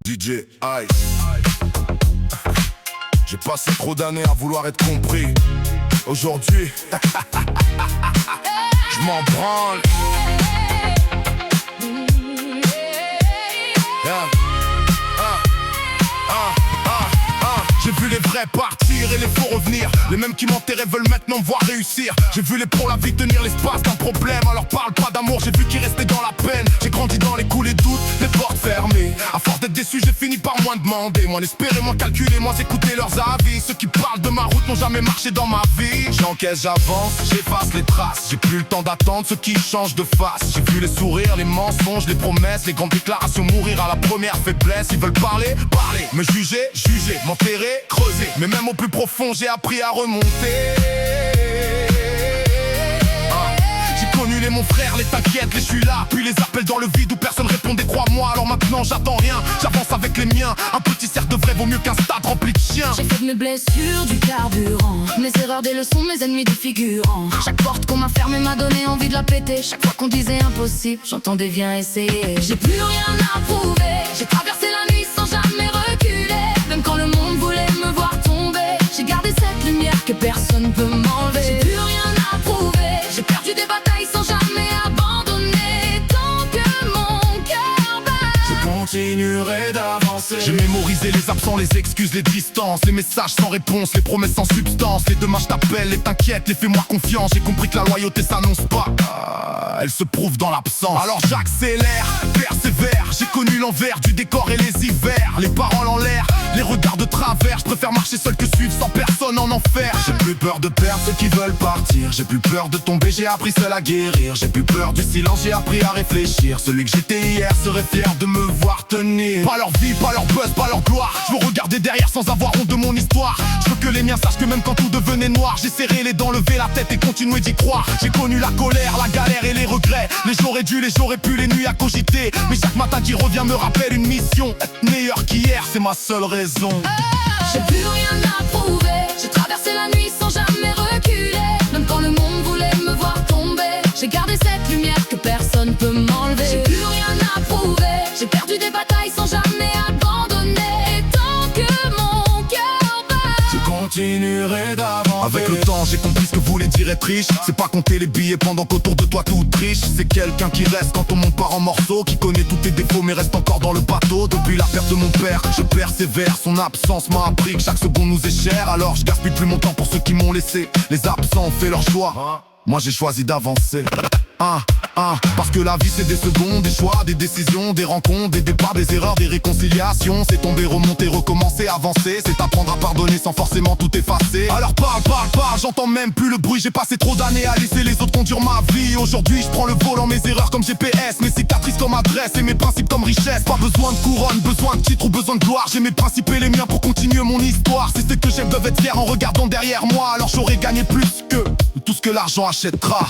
DJ Ice. J'ai passé trop d'années à vouloir être compris. Aujourd'hui, je m'en branle. J'ai vu les vrais partir et les faux revenir. Les mêmes qui m'enterraient veulent maintenant me voir réussir. J'ai vu les pros la vie tenir l'espace d'un problème. Alors parle pas d'amour, j'ai vu qu'ils restaient dans la peine. J'ai grandi dans les coups, les doutes, les portes fermées. À force d'être déçu, j'ai fini par moins demander, moins espérer, moins calculer, moins écouter leurs avis. Ceux qui parlent de ma route n'ont jamais marché dans ma vie. J'encaisse, j'avance, j'efface les traces. J'ai plus le temps d'attendre ceux qui changent de face. J'ai vu les sourires, les mensonges, les promesses, les grandes déclarations mourir à la première faiblesse. Ils veulent parler, parler, me juger, juger, m'enterrer, creuser. Mais même au plus profond, j'ai appris à remonter. J'ai connu les mon frère, les t'inquiètes, les je suis là. Puis les appels dans le vide où personne répondait, crois-moi. Alors maintenant j'attends rien, j'avance avec les miens. Un petit cercle de vrai vaut mieux qu'un stade rempli de chiens. J'ai fait de mes blessures du carburant, mes erreurs des leçons, mes ennemis des figurants. Chaque porte qu'on m'a fermée m'a donné envie de la péter. Chaque fois qu'on disait impossible, j'entendais viens essayer. J'ai plus rien à prouver, j'ai traversé la nuit sans jamais reculer. Même quand le monde voulait me voir tomber, j'ai gardé cette lumière que personne peut m'enlever. J'ai plus rien à prouver, j'ai perdu des batailles sans jamais abandonner. Tant que mon cœur bat, je continuerai d'avancer. J'ai mémorisé les absents, les excuses, les distances, les messages sans réponse, les promesses sans substance. Les demain je t'appelle, les t'inquiètes, les fais-moi confiance. J'ai compris que la loyauté s'annonce pas, elle se prouve dans l'absence. Alors j'accélère, persévère. J'ai connu l'envers du décor et les hivers. Les paroles en l'air, les regards de travers. Je préfère marcher seul que suivre sans personne en enfer. J'ai plus peur de perdre ceux qui veulent partir. J'ai plus peur de tomber, j'ai appris seul à guérir. J'ai plus peur du silence, j'ai appris à réfléchir. Celui que j'étais hier serait fier de me voir tenir. Pas leur vie, pas leur buzz, pas leur gloire. Je veux regarder derrière sans avoir honte de mon histoire. Je veux que les miens sachent que même quand tout devenait noir, j'ai serré les dents, levé la tête et continué d'y croire. J'ai connu la colère, la galère et les regrets. Les j'aurais dû, les j'aurais pu, les nuits à cogiter. Mais chaque matin qui revient me rappelle une mission. Être meilleur qu'hier, c'est ma seule raison. j'ai plus rien à prouver. J'ai traversé la nuit sans jamais reculer. Même quand le monde voulait me voir tomber, j'ai gardé cette lumière que personne peut m'enlever. J'ai plus rien à prouver, j'ai perdu des batailles sans jamais abandonner. Et tant que mon cœur bat, je continuerai d'avancer. Avec le temps j'ai compris ce que voulait dire être riche. C'est pas compter les billets pendant qu'autour de toi tout triche. C'est quelqu'un qui reste quand ton monde part en morceaux, qui connaît tous tes défauts mais reste encore dans le bateau. Depuis la perte de mon père, je persévère. Son absence m'a appris que chaque seconde nous est chère. Alors je gaspille plus mon temps pour ceux qui m'ont laissé. Les absents ont fait leur choix, moi j'ai choisi d'avancer. Parce que la vie c'est des secondes, des choix, des décisions, des rencontres, des départs, des erreurs, des réconciliations. C'est tomber, remonter, recommencer, avancer. C'est apprendre à pardonner sans forcément tout effacer. Alors parle, j'entends même plus le bruit. J'ai passé trop d'années à laisser les autres conduire ma vie. Aujourd'hui je prends le volant, mes erreurs comme GPS, mes cicatrices comme adresse et mes principes comme richesse. Pas besoin de couronne, besoin de titre ou besoin de gloire. J'ai mes principes et les miens pour continuer mon histoire. Si c'est que j'aime doivent être fiers en regardant derrière moi, alors j'aurais gagné plus que tout ce que l'argent achètera.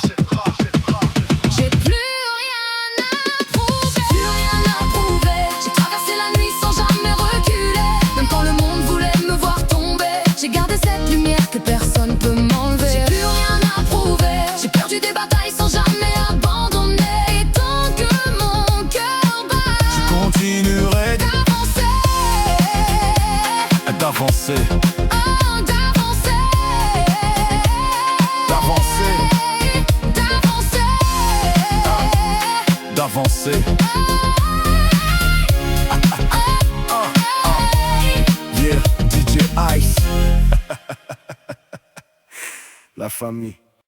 j'ai plus rien à prouver. J'ai plus rien à prouver. J'ai traversé la nuit sans jamais reculer. Même quand le monde voulait me voir tomber, j'ai gardé cette lumière que personne peut m'enlever. J'ai plus rien à prouver. J'ai perdu des batailles sans jamais abandonner. Et tant que mon cœur bat, je continuerai d'avancer. D'avancer. Oh, d'avancer. D'avancer. Yeah, DJ Ice. La famille.